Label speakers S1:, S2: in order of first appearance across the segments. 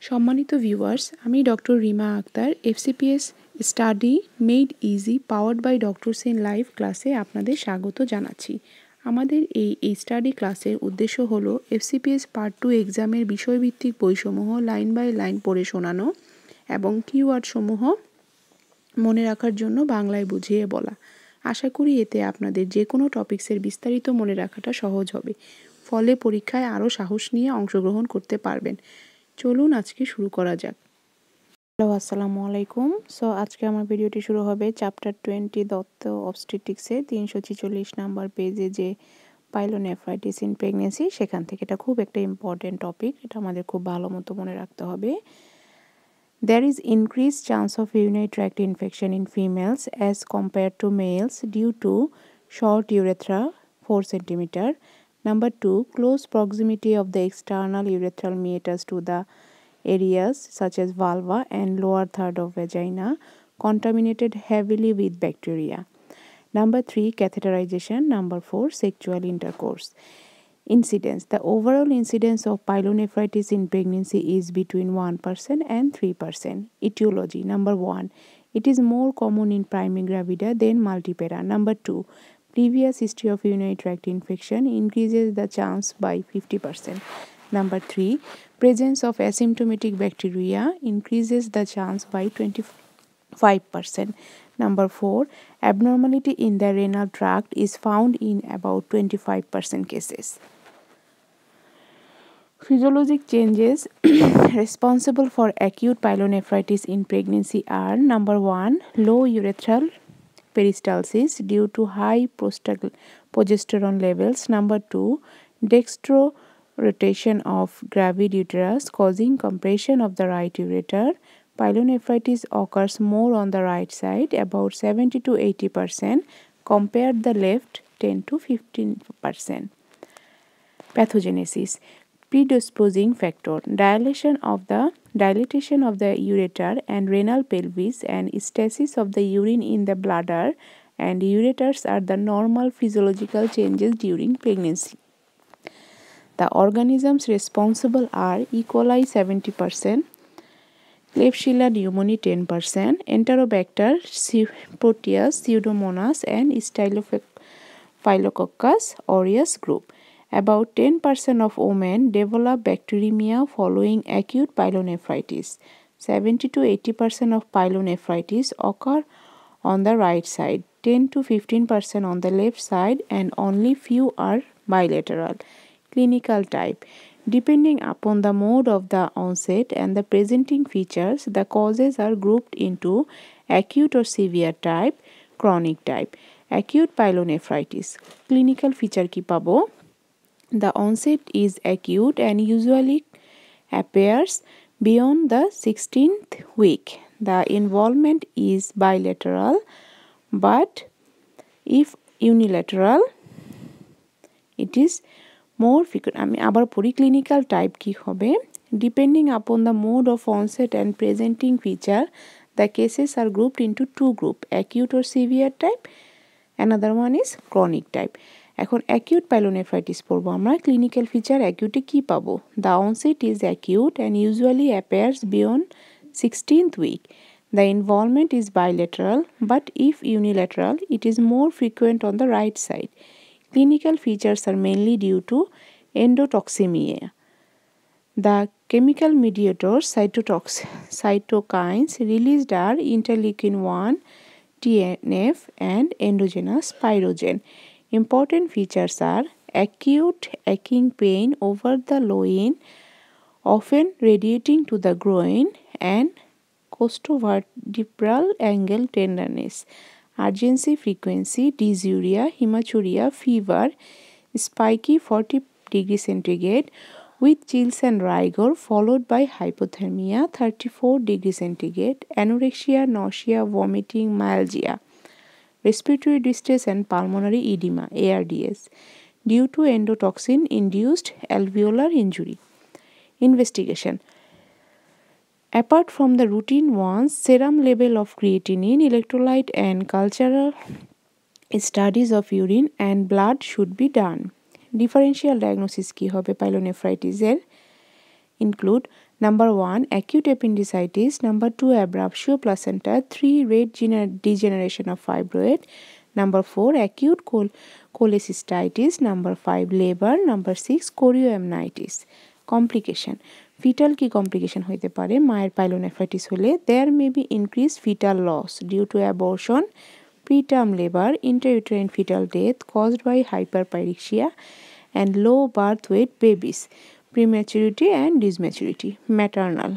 S1: সম্মানিত ভিউয়ার্স, আমি doctor Rima Akter FCPS study made easy powered by doctor Sen live ক্লাসে আপনাদের স্বাগত জানাচ্ছি। আমাদের এই স্টাডি ক্লাসের উদ্দেশ্য হলো এফসিপিএস পার্ট 2 এক্সামের বিষয়ভিত্তিক বইসমূহ লাইন বাই লাইন পড়ে শোনানো এবং কিওয়ার্ডসমূহ মনে রাখার জন্য বাংলায় বুঝিয়ে বলা। আশা করি এতে আপনাদের যে কোনো টপিকসের বিস্তারিত মনে রাখাটা সহজ হবে, ফলে পরীক্ষায় আরও সাহস নিয়ে অংশগ্রহণ করতে পারবেন। চলুন আজকে শুরু করা যাক। হ্যালো, আসসালামু আলাইকুম। সো আজকে আমার ভিডিওটি শুরু হবে চ্যাপ্টার 20 দত্ত অবস্টেটিক্সে 346 নাম্বার পেজে যে পাইলোনেফ্রাইটিস ইন প্রেগনেন্সি, সেখান থেকে। এটা খুব একটা ইম্পর্টেন্ট টপিক, এটা আমাদের খুব ভালো মতো মনে রাখতে হবে। There is increased chance of urinary tract infection in females as compared to males due to short urethra 4 cm. Number 2, close proximity of the external urethral meatus to the areas such as vulva and lower third of vagina contaminated heavily with bacteria. Number 3, catheterization. Number 4, sexual intercourse. Incidence. The overall incidence of pyelonephritis in pregnancy is between 1% and 3%. Etiology. Number 1, it is more common in primigravida than multipara. Number 2, previous history of urinary tract infection increases the chance by 50%. Number 3, presence of asymptomatic bacteria increases the chance by 25%. Number 4, abnormality in the renal tract is found in about 25% cases. Physiologic changes responsible for acute pyelonephritis in pregnancy are: number 1, low urethral peristalsis due to high progesterone levels. Number 2, dextrorotation of gravid uterus causing compression of the right ureter. Pyelonephritis occurs more on the right side, about 70 to 80%, compared the left 10 to 15%. Pathogenesis. Predisposing factor: dilatation of the ureter and renal pelvis and stasis of the urine in the bladder and ureters are the normal physiological changes during pregnancy. The organisms responsible are E. coli 70%, Klebsiella pneumoniae 10%, Enterobacter, Proteus, Pseudomonas and Staphylococcus aureus group. About 10% of women develop bacteremia following acute pyelonephritis. 70 to 80% of pyelonephritis occur on the right side, 10 to 15% on the left side, and only few are bilateral. Clinical type. Depending upon the mode of the onset and the presenting features, the causes are grouped into acute or severe type, chronic type. Acute pyelonephritis. Clinical feature ki pabo? The onset is acute and usually appears beyond the 16th week. The involvement is bilateral, but if unilateral, it is more frequent. আমি আবার পড়ি, clinical type কি হবে? Depending upon the mode of onset and presenting feature, the cases are grouped into two groups, acute or severe type. Another one is chronic type. এখন acute pyelonephritis পড়বো আমরা। Clinical feature অ্যাকিউটে কী পাবো? The onset is acute and usually appears beyond 16th week. The involvement is bilateral, but if unilateral, it is more frequent on the right side. Clinical features are mainly due to endotoxemia. The chemical mediators cytokines released are interleukin-1, TNF, and endogenous pyrogen. Important features are acute aching pain over the loin, often radiating to the groin, and costovertebral angle tenderness. Urgency, frequency, dysuria, hematuria, fever, spiky 40 degrees centigrade with chills and rigor, followed by hypothermia 34 degrees centigrade, anorexia, nausea, vomiting, myalgia, respiratory distress and pulmonary edema ARDS due to endotoxin induced alveolar injury. Investigation. Apart from the routine ones, serum level of creatinine, electrolyte and cultural studies of urine and blood should be done. Differential diagnosis কি হবে পাইলোনেফ্রাইটিসের? include Number 1, acute appendicitis. Number 2, abruptio placenta. 3, rate degeneration of fibroid. Number 4, acute cholecystitis. Number 5, labor. Number 6, chorioamnitis. Complication. Fetal কি complication হইতে পারে মায়ের pyelonephritis হলে? There may be increased fetal loss due to abortion, preterm labor, intrauterine fetal death caused by hyperpyrexia, and low birth weight babies, prematurity and dysmaturity. Maternal.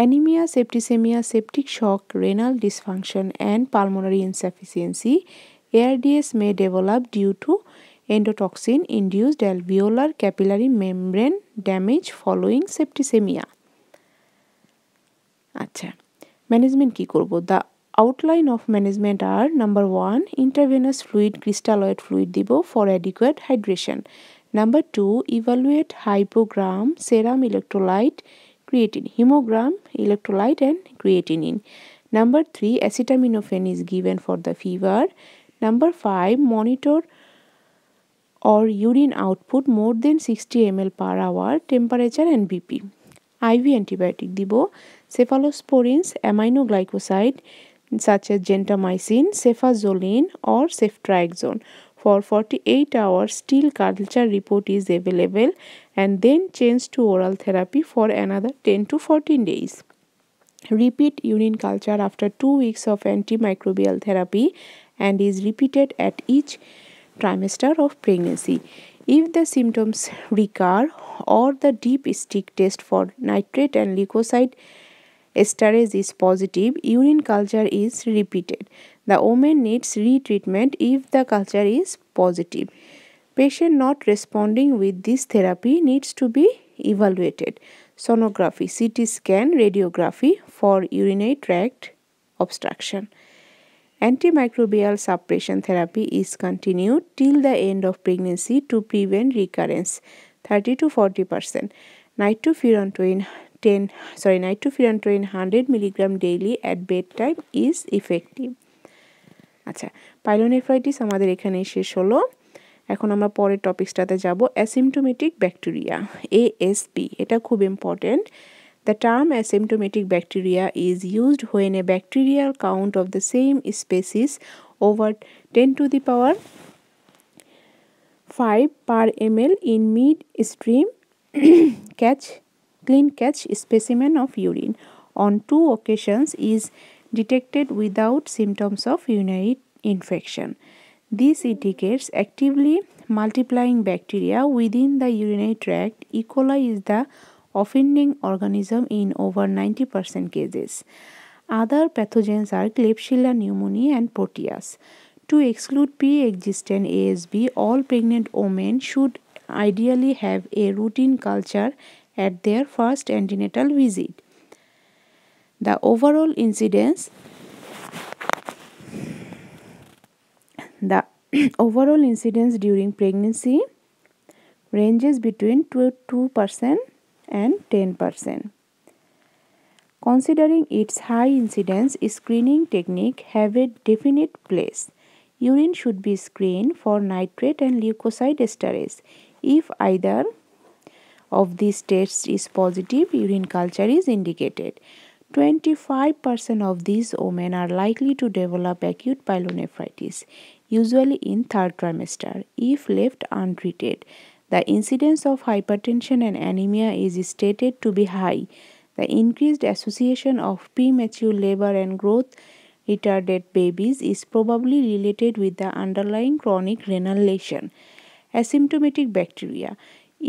S1: Anemia, septicemia, septic shock, renal dysfunction, and pulmonary insufficiency. ARDS may develop due to endotoxin-induced alveolar capillary membrane damage following septicemia. আচ্ছা, management কি করব? The outline of management আর number 1, intravenous fluid crystalloid fluid দিব for adequate hydration. Number 2, evaluate hemogram serum electrolyte creatine, hemogram electrolyte and creatinine. Number 3, acetaminophen is given for the fever. Number 5, monitor or urine output more than 60 ml per hour, temperature and BP. IV antibiotic dibo cephalosporins, aminoglycoside such as gentamicin, cefazolin or ceftriaxone. For 48 hours still culture report is available and then change to oral therapy for another 10 to 14 days. Repeat urine culture after 2 weeks of antimicrobial therapy and is repeated at each trimester of pregnancy. If the symptoms recur or the deep stick test for nitrate and leukocyte esterase is positive, urine culture is repeated. The woman needs retreatment if the culture is positive. Patient not responding with this therapy needs to be evaluated. Sonography, CT scan, radiography for urinary tract obstruction. Antimicrobial suppression therapy is continued till the end of pregnancy to prevent recurrence, 30 to 40%. Nitrofurantoin 100 mg daily at bedtime is effective. আচ্ছা, pyelonephritis আমাদের এখানেই শেষ হলো। এখন আমরা পরের টপিকসটাতে যাব, asymptomatic bacteria, ASB। এটা খুব important. The term asymptomatic bacteria is used when a bacterial count of the same species over 10 to the power 5 per ml in mid-stream clean catch specimen of urine on 2 occasions is detected without symptoms of urinary infection. This indicates actively multiplying bacteria within the urinary tract. E. coli is the offending organism in over 90% cases. Other pathogens are Klebsiella pneumoniae and Proteus. To exclude pre-existent ASB, all pregnant women should ideally have a routine culture at their first antenatal visit. The overall incidence during pregnancy ranges between 2% and 10%. Considering its high incidence, screening technique have a definite place. Urine should be screened for nitrate and leukocyte esterase. If either of these tests is positive, urine culture is indicated. 25% of these women are likely to develop acute pyelonephritis, usually in 3rd trimester. If left untreated, the incidence of hypertension and anemia is stated to be high. The increased association of premature labor and growth retarded babies is probably related with the underlying chronic renal lesion. Asymptomatic bacteria,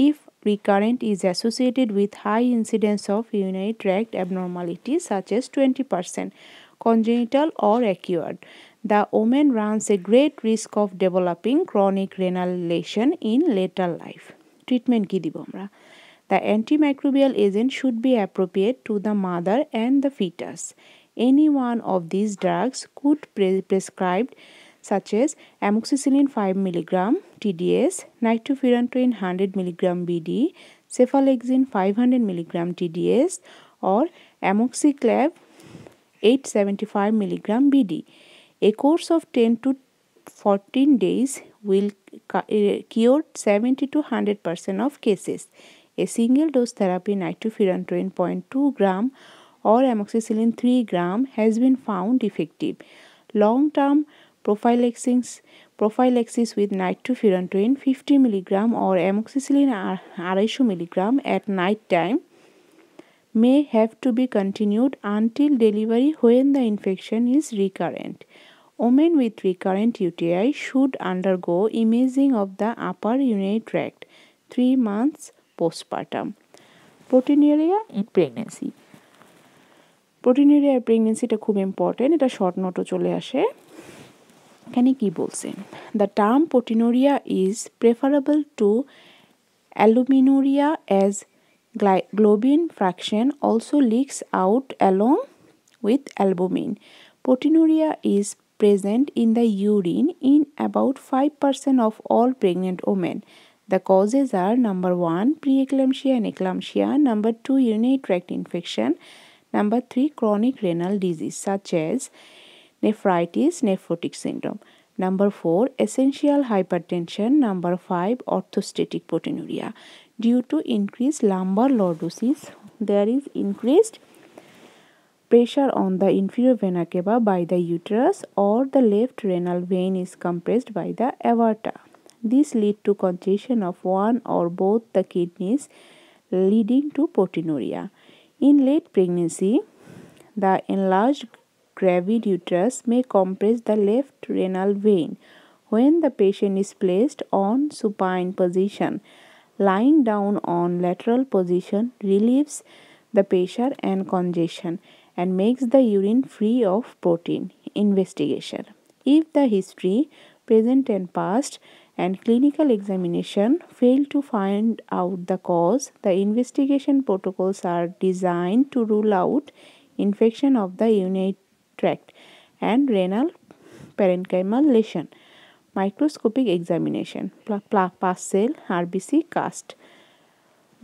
S1: if recurrent, is associated with high incidence of urinary tract abnormalities such as 20%, congenital or acquired. The woman runs a great risk of developing chronic renal lesion in later life. Treatment ki dibo amra? The antimicrobial agent should be appropriate to the mother and the fetus. Any one of these drugs could be prescribed, such as amoxicillin 5 mg TDS, nitrofurantoin 100 mg BD, cefalexin 500 mg TDS, or amoxiclav 875 mg BD. A course of 10 to 14 days will cure 70 to 100% of cases. A single dose therapy nitrofurantoin 0.2 gram or amoxicillin 3 gram has been found effective. Long-term prophylaxis with nitrofurantoin 50 mg or amoxicillin 250 mg at night time may have to be continued until delivery when the infection is recurrent. Women with recurrent UTI should undergo imaging of the upper urinary tract 3 months postpartum. Proteinuria in pregnancy. Proteinuria প্রেগন্যান্সিটা খুব important, এটা short নোটও চলে আসে। এখানে কি বলছেন? The term proteinuria is preferable to albuminuria as globin fraction also leaks out along with albumin. Proteinuria is present in the urine in about 5% of all pregnant women. The causes are number 1, preeclampsia and eclampsia, number 2, urinary tract infection, number 3, chronic renal disease such as nephritis, nephrotic syndrome, number 4, essential hypertension, number 5, orthostatic proteinuria. Due to increased lumbar lordosis, there is increased pressure on the inferior vena cava by the uterus or the left renal vein is compressed by the aorta. This leads to congestion of one or both the kidneys, leading to proteinuria. In late pregnancy, the enlarged gravid uterus may compress the left renal vein. When the patient is placed on supine position, lying down on lateral position relieves the pressure and congestion and makes the urine free of protein. Investigation. If the history, present and past, and clinical examination fail to find out the cause, the investigation protocols are designed to rule out infection of the urinary tract and renal parenchymal lesion. Microscopic examination, pus cell, RBC, cast.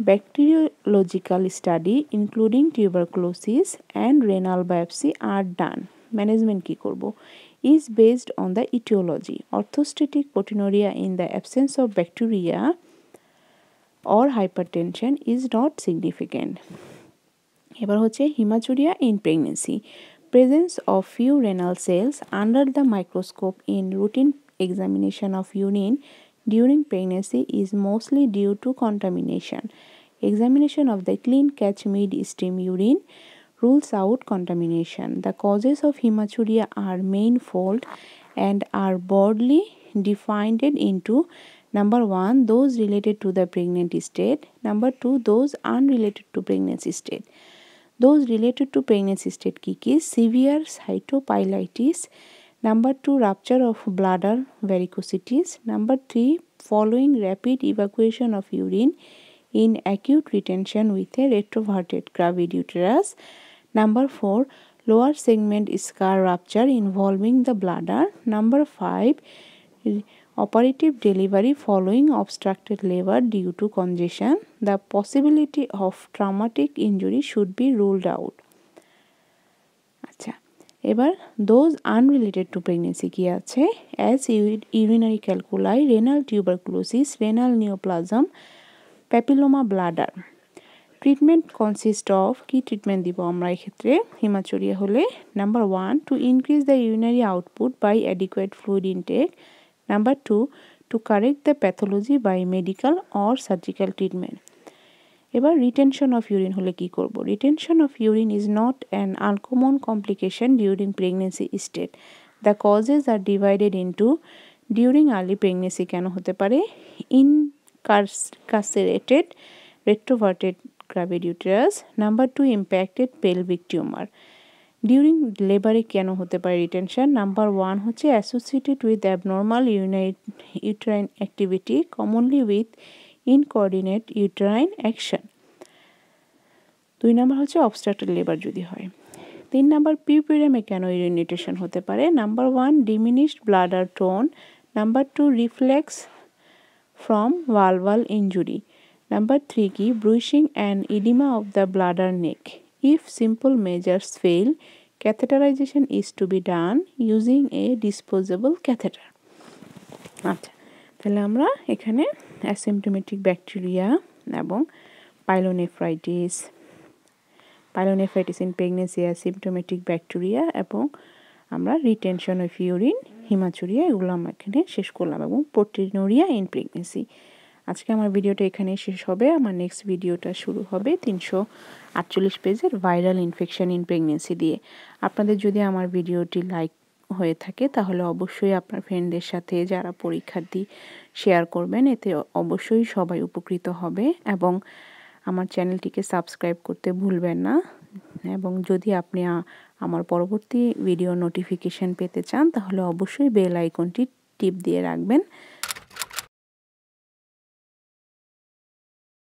S1: Bacteriological study including tuberculosis and renal biopsy are done. Management কি করব? Is based on the etiology. Orthostatic proteinuria in the absence of bacteria or hypertension is not significant. এবার হচ্ছে hematuria in pregnancy. Presence of few renal cells under the microscope in routine examination of urine during pregnancy is mostly due to contamination. Examination of the clean catch mid-stream urine rules out contamination. The causes of hematuria are manifold and are broadly defined into number 1, those related to the pregnancy state, number 2, those unrelated to pregnancy state. Those related to pregnancy state ki severe cytopilitis, number 2, rupture of bladder varicosities, number 3, following rapid evacuation of urine in acute retention with a retroverted gravid uterus, number 4, lower segment scar rupture involving the bladder, number 5, operative delivery following obstructed labor due to congestion. The possibility of traumatic injury should be ruled out. আচ্ছা, এবার those unrelated to pregnancy কি আছে? As urinary calculi, renal tuberculosis, renal neoplasm, papilloma bladder. Treatment consist of কি treatment দিব আমরা এক্ষেত্রে haematuria হলে? Number 1, to increase the urinary output by adequate fluid intake, number 2, to correct the pathology by medical or surgical treatment. এবার retention of urine হলে কি করব? Retention of urine is not an uncommon complication during pregnancy state. The causes are divided into during early pregnancy কেন হতে পারে? Incarcerated retroverted gravid uterus, number 2, impacted pelvic tumor. During লেবারে কেন হতে পারে রিটেনশন? নাম্বার 1 হচ্ছে associated with abnormal uterine activity commonly with incoordinate uterine action. 2 number হচ্ছে obstructed labour যদি হয়। 3 নাম্বার পিউপিরিয়ামে কেন ইউরিনেটেশন হতে পারে? Number 1, diminished bladder tone, number 2, reflex from vulval injury, number 3 কি bruising and edema of the bladder neck. If simple measures fail, catheterization is to be done using a disposable catheter. আচ্ছা, তাহলে আমরা এখানে asymptomatic bacteria এবং pyelonephritis in pregnancy, asymptomatic bacteria এবং আমরা retention of urine, haematuria, এগুলো আমরা এখানে শেষ করলাম, এবং প্রোটিনুরিয়া ইন প্রেগনেন্সি। আজকে আমার ভিডিওটা এখানেই শেষ হবে। আমার নেক্সট ভিডিওটা শুরু হবে 348 পেজের ভাইরাল ইনফেকশন ইন প্রেগনেন্সি দিয়ে। আপনাদের যদি আমার ভিডিওটি লাইক হয়ে থাকে তাহলে অবশ্যই আপনার ফ্রেন্ডদের সাথে যারা পরীক্ষার্থী শেয়ার করবেন, এতে অবশ্যই সবাই উপকৃত হবে। এবং আমার চ্যানেলটিকে সাবস্ক্রাইব করতে ভুলবেন না। এবং যদি আপনি আমার পরবর্তী ভিডিও নোটিফিকেশন পেতে চান তাহলে অবশ্যই বেল আইকনটি টিপ দিয়ে রাখবেন।